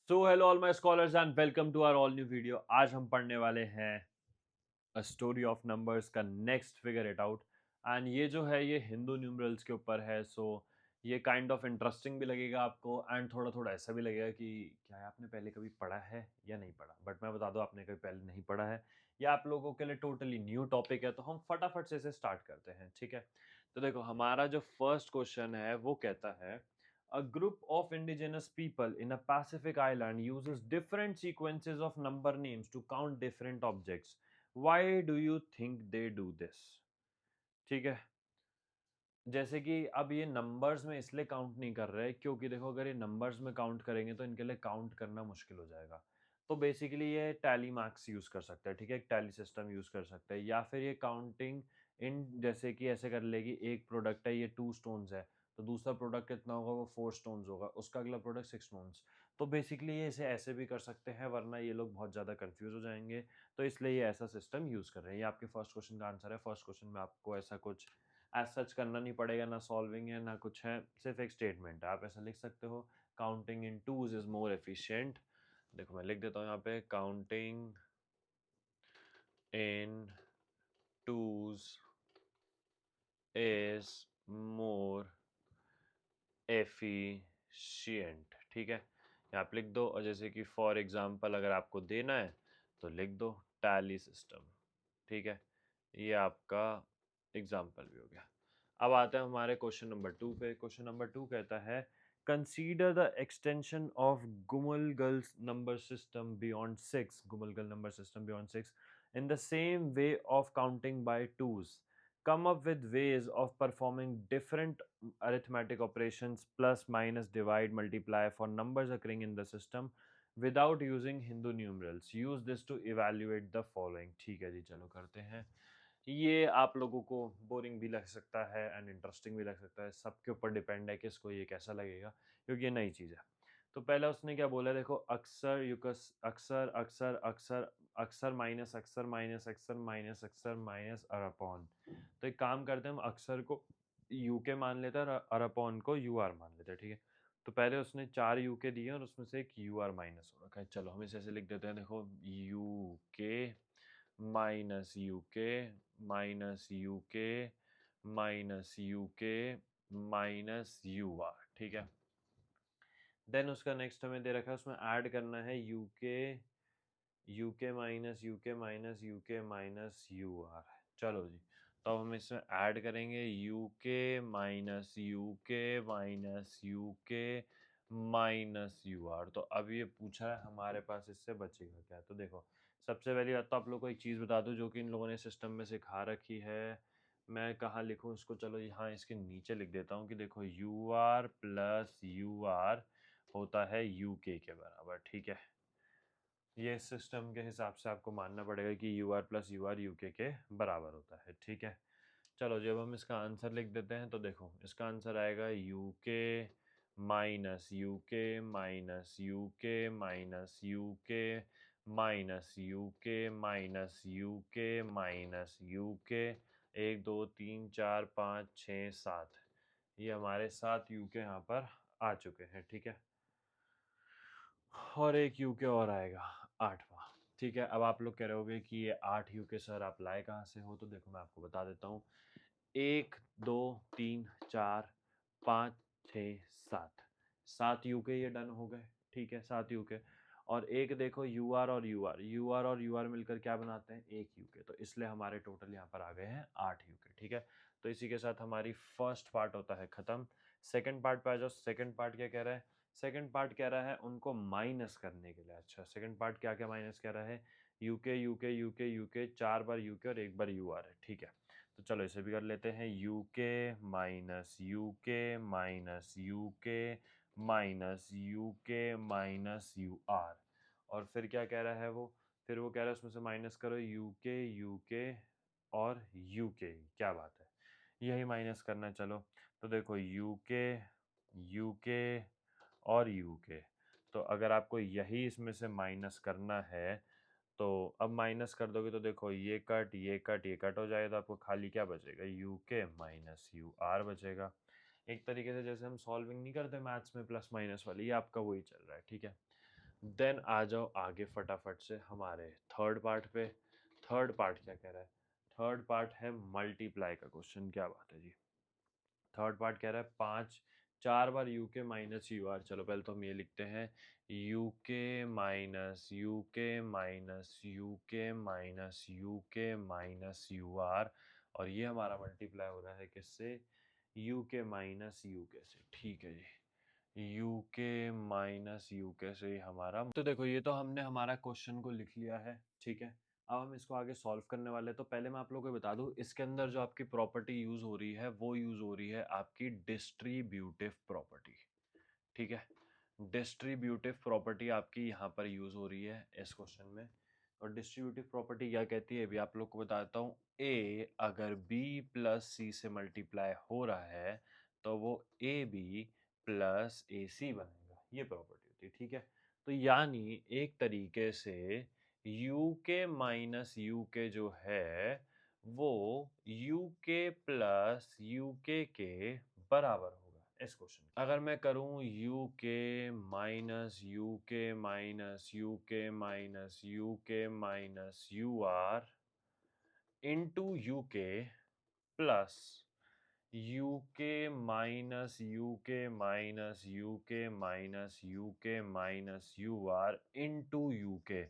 So hello all my scholars and welcome to our all new video. आज हम पढ़ने वाले हैं अ स्टोरी ऑफ नंबर्स का next figure it out. And ये जो है ये हिंदू न्यूमरल्स के ऊपर है। सो ये काइंड ऑफ इंटरेस्टिंग भी लगेगा आपको एंड थोड़ा थोड़ा ऐसा भी लगेगा कि क्या आपने पहले कभी पढ़ा है या नहीं पढ़ा। बट मैं बता दूं, आपने कभी पहले नहीं पढ़ा है या आप लोगों के लिए टोटली न्यू टॉपिक है, तो हम फटाफट से इसे स्टार्ट करते हैं। ठीक है, तो देखो हमारा जो फर्स्ट क्वेश्चन है वो कहता है a group of indigenous people in a Pacific island uses different sequences of number names to count different objects. Why do you think they do this? ठीक है, जैसे कि अब ये नंबर्स में इसलिए काउंट नहीं कर रहे क्योंकि देखो अगर ये नंबर्स में काउंट करेंगे तो इनके लिए काउंट करना मुश्किल हो जाएगा। तो बेसिकली ये टैली मार्क्स यूज कर सकते हैं। ठीक है, एक टैली सिस्टम यूज कर सकते हैं या फिर ये काउंटिंग इन जैसे कि ऐसे कर लेगी, एक प्रोडक्ट है ये 2 स्टोन्स है, तो दूसरा प्रोडक्ट कितना होगा, वो 4 स्टोन्स होगा, उसका अगला प्रोडक्ट 6 स्टोन्स। तो बेसिकली ये इसे ऐसे भी कर सकते हैं, वरना ये लोग बहुत ज़्यादा कंफ्यूज हो जाएंगे। तो इसलिए ये ऐसा सिस्टम यूज कर रहे हैं। ये आपके फर्स्ट क्वेश्चन का आंसर है। फर्स्ट क्वेश्चन में आपको ऐसा कुछ एज सच करना नहीं पड़ेगा, ना सॉल्विंग है ना कुछ है, सिर्फ एक स्टेटमेंट है। आप ऐसा लिख सकते हो, counting in twos is more efficient. देखो मैं लिख देता हूँ यहाँ पे, counting in twos is more efficient. ठीक है, यहाँ पे लिख दो। और जैसे कि फॉर एग्जांपल अगर आपको देना है तो लिख दो टैली सिस्टम। ठीक है, ये आपका एग्जांपल भी हो गया। अब आते हैं हमारे क्वेश्चन नंबर 2 पे। क्वेश्चन नंबर 2 कहता है, consider the extension of Gumulgal number system beyond 6, Gumulgal number system beyond 6 in the same way of counting by twos. Come up with ways of performing different arithmetic operations, plus, minus, divide, multiply, for numbers occurring in the system without using Hindu numerals. Use this to evaluate the following. ठीक है जी, चलो करते हैं। ये आप लोगों को boring भी लग सकता है एंड इंटरेस्टिंग भी लग सकता है, सबके ऊपर डिपेंड है कि इसको ये कैसा लगेगा, क्योंकि ये नई चीज़ है। तो पहले उसने क्या बोला, देखो अक्सर युकस अक्सर अक्सर अक्सर अक्सर माइनस अक्सर माइनस अक्सर माइनस अक्सर माइनस अपॉन। तो एक काम करते हैं, हम अक्सर को यू के मान लेते हैं और अपॉन को यू आर मान लेते हैं। ठीक है, तो पहले उसने 4 यू के दिए और उसमें से एक यू आर माइनस हो रखा है। चलो हम इसे ऐसे लिख देते हैं, देखो you K minus U K minus U K minus U K minus U are. ठीक है, देन उसका नेक्स्ट हमें दे रखा है, उसमें ऐड करना है you K minus U K minus U K minus U are. चलो जी, तो अब हम इसमें ऐड करेंगे you K minus U K minus U K minus U are. तो अब ये पूछा है हमारे पास इससे बचेगा क्या। तो देखो सबसे पहली बात तो आप लोग को एक चीज़ बता दूं जो कि इन लोगों ने सिस्टम में सिखा रखी है। मैं कहाँ लिखूँ इसको, चलो यहाँ इसके नीचे लिख देता हूँ कि देखो U R plus U R होता है यू के बराबर। ठीक है, ये सिस्टम के हिसाब से आपको मानना पड़ेगा कि U R plus U R U के बराबर होता है। ठीक है, चलो जब हम इसका आंसर लिख देते हैं तो देखो इसका आंसर आएगा you K minus U K minus U K minus U K minus U K minus U K minus U के 1 2 3 4 5 6 7। ये हमारे 7 यू के यहाँ पर आ चुके हैं। ठीक है, और एक यूके और आएगा 8वां। ठीक है, अब आप लोग कह रहे होगे कि ये 8 यूके सर आप लाए कहाँ से हो, तो देखो मैं आपको बता देता हूँ। 1 2 3 4 5 6 7, 7 यूके ये डन हो गए। ठीक है, 7 यूके। और एक देखो यू आर और यू आर मिलकर क्या बनाते हैं, एक यूके। तो इसलिए हमारे टोटल यहाँ पर आ गए हैं 8 यूके। ठीक है, तो इसी के साथ हमारी फर्स्ट पार्ट होता है खत्म। सेकंड पार्ट पे आ जाओ। सेकंड पार्ट क्या कह रहा है, सेकंड पार्ट कह रहा है उनको माइनस करने के लिए। अच्छा, सेकंड पार्ट क्या क्या माइनस कह रहा है, यूके यूके यूके यूके, 4 बार यूके और 1 बार यू आर है। ठीक है, तो चलो इसे भी कर लेते हैं, UK minus UK minus UK minus UK minus U R. और फिर क्या कह रहा है वो, फिर वो कह रहा है उसमें से माइनस करो यूके यूके और यूके। क्या बात है, यही माइनस करना है। चलो तो देखो यूके यूके और यूके, तो अगर आपको यही इसमें से माइनस करना है तो अब माइनस कर दोगे तो देखो ये कट ये कट ये कट हो जाएगा, तो आपको खाली क्या बचेगा, you K minus U are बचेगा। एक तरीके से जैसे हम सॉल्विंग नहीं करते मैथ्स में प्लस माइनस वाली, ये आपका वही चल रहा है। ठीक है, देन आ जाओ आगे फटाफट से हमारे थर्ड पार्ट पे। थर्ड पार्ट क्या कह रहा है? थर्ड पार्ट है मल्टीप्लाई का क्वेश्चन। क्या बात है जी। थर्ड पार्ट कह रहा है 4 बार you K minus U are. चलो पहले तो हम ये लिखते हैं, you K minus U K minus U K minus U K minus U R, और ये हमारा मल्टीप्लाई हो रहा है किससे? यू के माइनस यू के से। ठीक है जी, यू के माइनस यू के से हमारा। तो देखो ये तो हमने हमारा क्वेश्चन को लिख लिया है, ठीक है। अब हम इसको आगे सॉल्व करने वाले हैं। तो पहले मैं आप लोगों को बता दूं, इसके अंदर जो आपकी प्रॉपर्टी यूज हो रही है वो यूज हो रही है आपकी डिस्ट्रीब्यूटिव प्रॉपर्टी, ठीक है। डिस्ट्रीब्यूटिव प्रॉपर्टी आपकी यहाँ पर यूज हो रही है इस क्वेश्चन में। और डिस्ट्रीब्यूटिव प्रॉपर्टी क्या कहती है, अभी आप लोग को बताता हूँ। ए अगर बी प्लस सी से मल्टीप्लाई हो रहा है तो वो ए बी प्लस ए सी बनेगा, ये प्रॉपर्टी होती है, ठीक है। तो यानी एक तरीके से यू के माइनस यू के जो है वो यू के प्लस यू के बराबर होगा इस क्वेश्चन। अगर मैं करूं U K minus U K minus U K minus U K minus U R into U K plus U K minus U K minus U K minus U K minus U R into U K,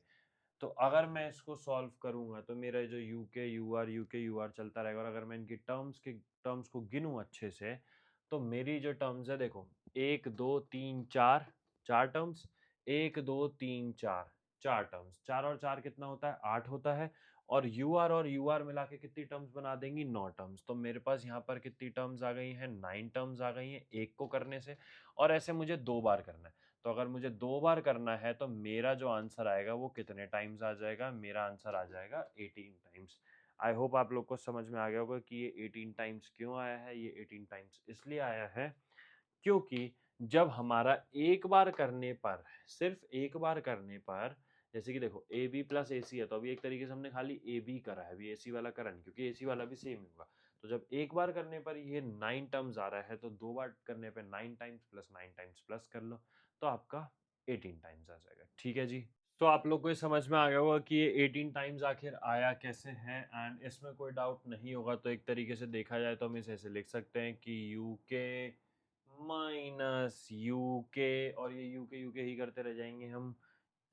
तो अगर मैं इसको solve करूंगा तो मेरा जो you के you are चलता रहेगा। और अगर मैं इनकी टर्म्स को गिनूं अच्छे से, तो मेरी जो टर्म्स है देखो, 1 2 3 4, 4 टर्म्स, 1 2 3 4, 4 टर्म्स, 4 और 4 कितना होता है? 8 होता है। और यू आर मिला के कितनी टर्म्स बना देंगी? 9 टर्म्स। तो मेरे पास यहाँ पर कितनी टर्म्स आ गई हैं? 9 टर्म्स आ गई हैं एक को करने से। और ऐसे मुझे 2 बार करना है। तो अगर मुझे 2 बार करना है तो मेरा जो आंसर आएगा वो कितने टाइम्स आ जाएगा? मेरा आंसर आ जाएगा 18 टाइम्स। आई होप आप लोग को समझ में आ गया होगा कि ये 18 टाइम्स क्यों आया है। ये 18 टाइम्स इसलिए आया है क्योंकि जब हमारा एक बार करने पर, सिर्फ एक बार करने पर, जैसे कि देखो ए बी प्लस ए सी है, तो अभी एक तरीके से हमने खाली ए बी करा है, अभी ए सी वाला करा नहीं, क्योंकि ए सी वाला भी सेम होगा। तो जब एक बार करने पर ये 9 टर्म्स आ रहा है, तो 2 बार करने पर 9 टाइम्स प्लस 9 टाइम्स प्लस कर लो, तो आपका 18 टाइम्स आ जाएगा, ठीक है जी। तो आप लोग को ये समझ में आ गया होगा कि ये 18 टाइम्स आखिर आया कैसे है, एंड इसमें कोई डाउट नहीं होगा। तो एक तरीके से देखा जाए तो हम इसे ऐसे लिख सकते हैं कि यू के माइनस यू के, और ये यू के ही करते रह जाएंगे हम।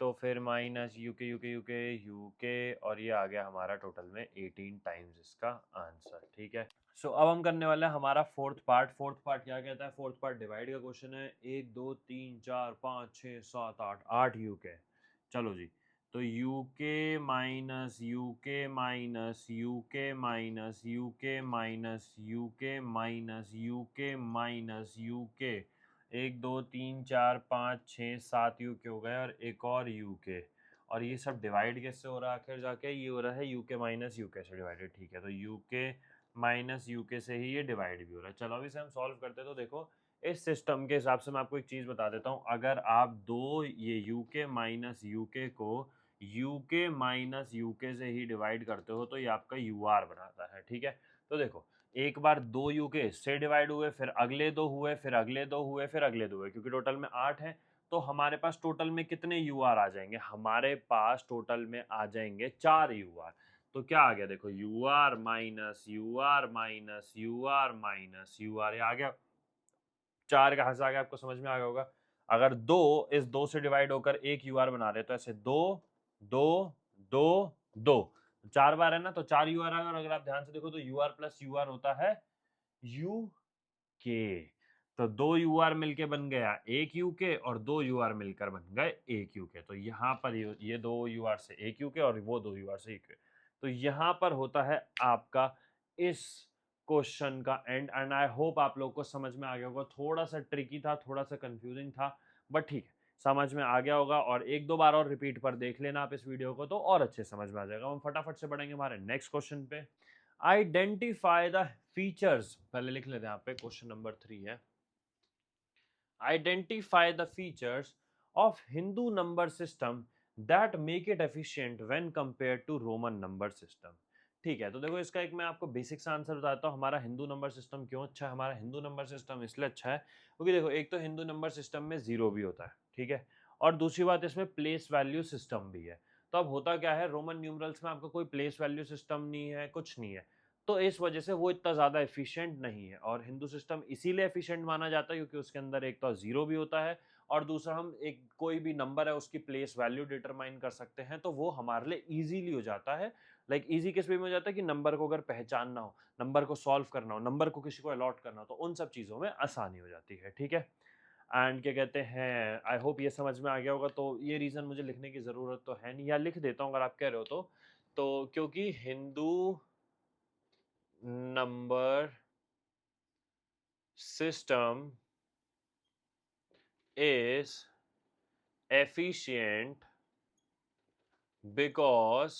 तो फिर माइनस यू के, और ये आ गया हमारा टोटल में 18 टाइम्स इसका आंसर, ठीक है। सो अब हम करने वाले हैं हमारा फोर्थ पार्ट। फोर्थ पार्ट क्या कहता है? फोर्थ पार्ट डिवाइड का क्वेश्चन है। 1 2 3 4 5 6 7 8, 8 यू के। चलो जी, तो you K minus U K minus U K minus U K minus U K minus U K minus U के, 1 2 3 4 5 6 7 यू के हो गए, और एक और यू के। और ये सब डिवाइड कैसे हो रहा है आखिर जाके? ये हो रहा है यू के माइनस यू के से डिवाइडेड, ठीक है। तो यू के माइनस यू के से ही ये डिवाइड भी हो रहा है। चलो अभी से हम सॉल्व करते हैं। तो देखो इस सिस्टम के हिसाब से मैं आपको एक चीज बता देता हूँ। अगर आप दो ये यू के माइनस यू के को यू के माइनस यू के से ही डिवाइड करते हो तो ये आपका यू आर बनाता है, ठीक है। तो देखो एक बार 2 यू के इससे डिवाइड हुए, फिर अगले 2 हुए, फिर अगले 2 हुए, फिर अगले 2 हुए, क्योंकि टोटल में 8 है। तो हमारे पास टोटल में कितने यू आर आ जाएंगे? हमारे पास टोटल में आ जाएंगे 4 यू आर। तो क्या आ गया? देखो U R minus U R minus U R minus U R, ये आ गया 4 कहाँ से आ गया? आपको समझ में आ गया होगा। अगर 2 इस 2 से डिवाइड होकर एक यू आर बना रहे तो ऐसे 2 2 2 2, 4 बार है ना, तो 4 यू आर आएगा। और अगर आप ध्यान से देखो तो U R plus U R होता है यू के। तो 2 यू आर मिलके बन गया एक यू के, और 2 यू आर मिलकर बन गए एक यू के। तो यहाँ पर ये 2 यू आर से एक यू के, और वो 2 यू आर से एक। तो यहाँ पर होता है आपका इस क्वेश्चन का एंड आई होप आप लोग को समझ में आ गया होगा। थोड़ा सा ट्रिकी था, थोड़ा सा कंफ्यूजिंग था, बट ठीक है, समझ में आ गया होगा। और 1 2 बार और रिपीट पर देख लेना आप इस वीडियो को, तो और अच्छे समझ में आ जाएगा। हम फटाफट से बढ़ेंगे हमारे नेक्स्ट क्वेश्चन पे। आइडेंटिफाई द फीचर्स, पहले लिख लेते हैं यहाँ पे, क्वेश्चन नंबर 3 है। Identify the features of Hindu number system that make it efficient when compare to Roman number system. ठीक है, तो देखो इसका एक मैं आपको बेसिक सा आंसर बताता हूँ। हमारा हिंदू नंबर सिस्टम क्यों अच्छा है? हमारा हिंदू नंबर सिस्टम इसलिए अच्छा है क्योंकि देखो एक तो हिंदू नंबर सिस्टम में जीरो भी होता है, ठीक है, और दूसरी बात इसमें प्लेस वैल्यू सिस्टम भी है। तो अब होता क्या है, रोमन न्यूमरल्स में आपका कोई प्लेस वैल्यू सिस्टम नहीं है, कुछ नहीं है, तो इस वजह से वो इतना ज़्यादा एफिशिएंट नहीं है। और हिंदू सिस्टम इसीलिए एफिशिएंट माना जाता है क्योंकि उसके अंदर एक तो ज़ीरो भी होता है और दूसरा हम एक कोई भी नंबर है उसकी प्लेस वैल्यू डिटरमाइन कर सकते हैं, तो वो हमारे लिए ईज़िली हो जाता है। लाइक ईज़ी किस वे में हो जाता है कि नंबर को अगर पहचानना हो, नंबर को सॉल्व करना हो, नंबर को किसी को अलॉट करना हो, तो उन सब चीज़ों में आसानी हो जाती है, ठीक है? एंड क्या कहते हैं, आई होप ये समझ में आ गया होगा। तो ये रीज़न मुझे लिखने की ज़रूरत तो है नहीं, या लिख देता हूँ अगर आप कह रहे हो तो क्योंकि Hindu number system is efficient because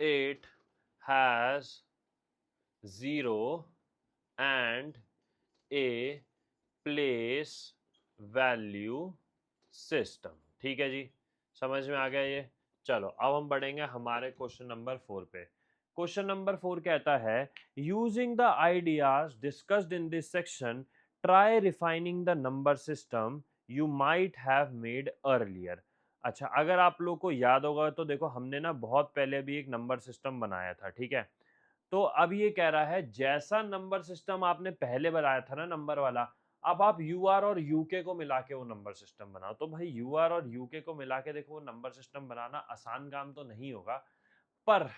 it has zero and a place value system। ठीक है जी, समझ में आ गया ये। चलो अब हम बढ़ेंगे हमारे क्वेश्चन नंबर 4 पे। क्वेश्चन नंबर 4 कहता है, using the ideas discussed in this section try refining the number system you might have made earlier. अच्छा, अगर आप लोग को याद होगा तो देखो हमने ना बहुत पहले भी एक नंबर सिस्टम बनाया था, ठीक है? तो अब ये कह रहा है जैसा नंबर सिस्टम आपने पहले बनाया था ना नंबर वाला, अब आप यू आर और यूके को मिला के वो नंबर सिस्टम बनाओ। तो भाई यू आर और यूके को मिला के देखो वो नंबर सिस्टम बनाना आसान काम तो नहीं होगा, पर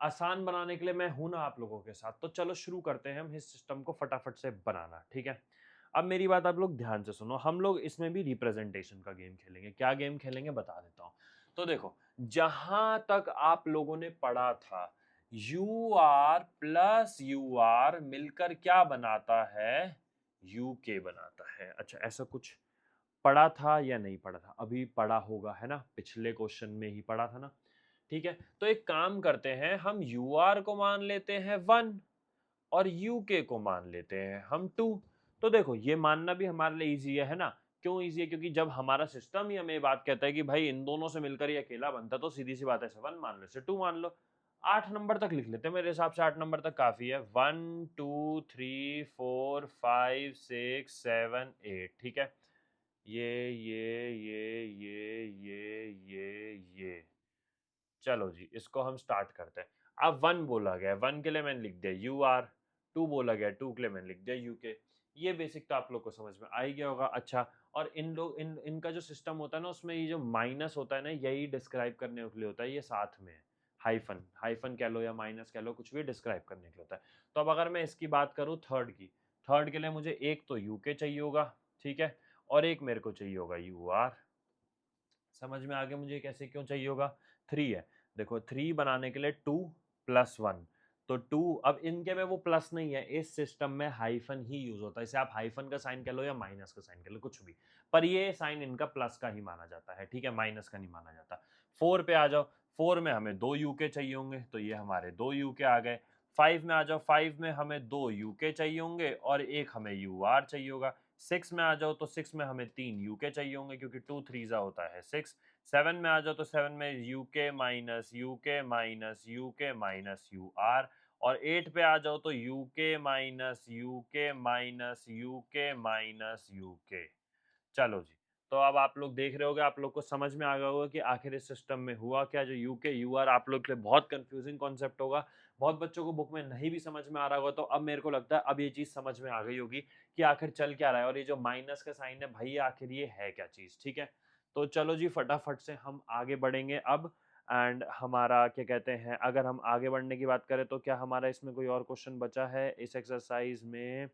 आसान बनाने के लिए मैं हूं ना आप लोगों के साथ। तो चलो शुरू करते हैं हम इस सिस्टम को फटाफट से बनाना, ठीक है? अब मेरी बात आप लोग ध्यान से सुनो, हम लोग इसमें भी रिप्रेजेंटेशन का गेम खेलेंगे। क्या गेम खेलेंगे बता देता हूँ। तो देखो, जहां तक आप लोगों ने पढ़ा था, U R plus U R मिलकर क्या बनाता है, यूके बनाता है। अच्छा, ऐसा कुछ पढ़ा था या नहीं पढ़ा था? अभी पढ़ा होगा, है ना? पिछले क्वेश्चन में ही पढ़ा था ना, ठीक है? तो एक काम करते हैं, हम यू आर को मान लेते हैं 1 और यूके को मान लेते हैं हम 2। तो देखो ये मानना भी हमारे लिए इजी है ना? क्यों इजी है? क्योंकि जब हमारा सिस्टम ही हमें ये बात कहता है कि भाई इन दोनों से मिलकर ये अकेला बनता, तो सीधी सी बात है, 1 मान लो, इसे 2 मान लो। 8 नंबर तक लिख लेते हैं, मेरे हिसाब से 8 नंबर तक काफी है। 1 2 3 4 5 6 7 8, ठीक है? ये चलो जी, इसको हम स्टार्ट करते हैं। अब 1 बोला गया, 1 के लिए मैंने लिख दिया यू आर। 2 बोला गया, 2 के लिए मैंने लिख दिया यूके। ये बेसिक तो आप लोग को समझ में आ ही गया होगा। अच्छा, और इन लोग इनका जो सिस्टम होता है ना, उसमें ये जो माइनस होता है ना, यही डिस्क्राइब करने के लिए होता है, ये साथ में है। हाइफन हाइफन कह लो या माइनस कह लो, कुछ भी डिस्क्राइब करने के लिए होता है। तो अब अगर मैं इसकी बात करूँ थर्ड की, थर्ड के लिए मुझे एक तो यूके चाहिए होगा, ठीक है? और एक मेरे को चाहिए होगा यू आर। समझ में आ गया मुझे कैसे क्यों चाहिए होगा? 3 है। देखो 3 बनाने के लिए 2 प्लस 1, तो 2, अब इनके में वो प्लस नहीं है, इस सिस्टम में हाइफन ही यूज होता है। इसे आप हाइफन का साइन कह लो या माइनस का साइन कह लो, कुछ भी, पर ये साइन इनका प्लस का ही माना जाता है, ठीक है? माइनस का नहीं माना जाता। 4 पे आ जाओ, 4 में हमें 2 यूके चाहिए होंगे, तो ये हमारे 2 यूके आ गए। 5 में आ जाओ, 5 में हमें 2 यूके चाहिए होंगे और एक हमें यू आर चाहिए होगा। 6 में आ जाओ, तो 6 में हमें 3 यूके चाहिए होंगे क्योंकि 2 3 होता है 6। 7 में आ जाओ, तो 7 में UK minus UK minus UK minus U R. और 8 पे आ जाओ, तो UK minus UK minus UK minus UK. चलो जी, तो अब आप लोग देख रहे होगे, आप लोग को समझ में आ गया होगा कि आखिर इस सिस्टम में हुआ क्या। जो यूके यू आर आप लोग के लिए बहुत कंफ्यूजिंग कॉन्सेप्ट होगा, बहुत बच्चों को बुक में नहीं भी समझ में आ रहा होगा, तो अब मेरे को लगता है अब ये चीज समझ में आ गई होगी कि आखिर चल क्या रहा है। और ये जो माइनस का साइन है भाई, आखिर ये है क्या चीज, ठीक है? तो चलो जी, फटाफट से हम आगे बढ़ेंगे अब। एंड हमारा क्या कहते हैं, अगर हम आगे बढ़ने की बात करें तो क्या हमारा इसमें कोई और क्वेश्चन बचा है इस एक्सरसाइज में?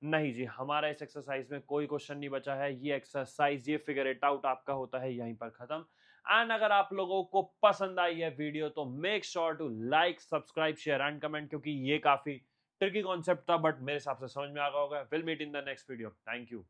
नहीं जी, हमारा इस एक्सरसाइज में कोई क्वेश्चन नहीं बचा है। ये एक्सरसाइज, ये फिगर इट आउट आपका होता है यहीं पर खत्म। एंड अगर आप लोगों को पसंद आई है वीडियो तो make sure to like, subscribe, share and comment, क्योंकि ये काफी ट्रिकी कॉन्सेप्ट था बट मेरे हिसाब से समझ में आ गया होगा। Will meet in the next video. Thank you.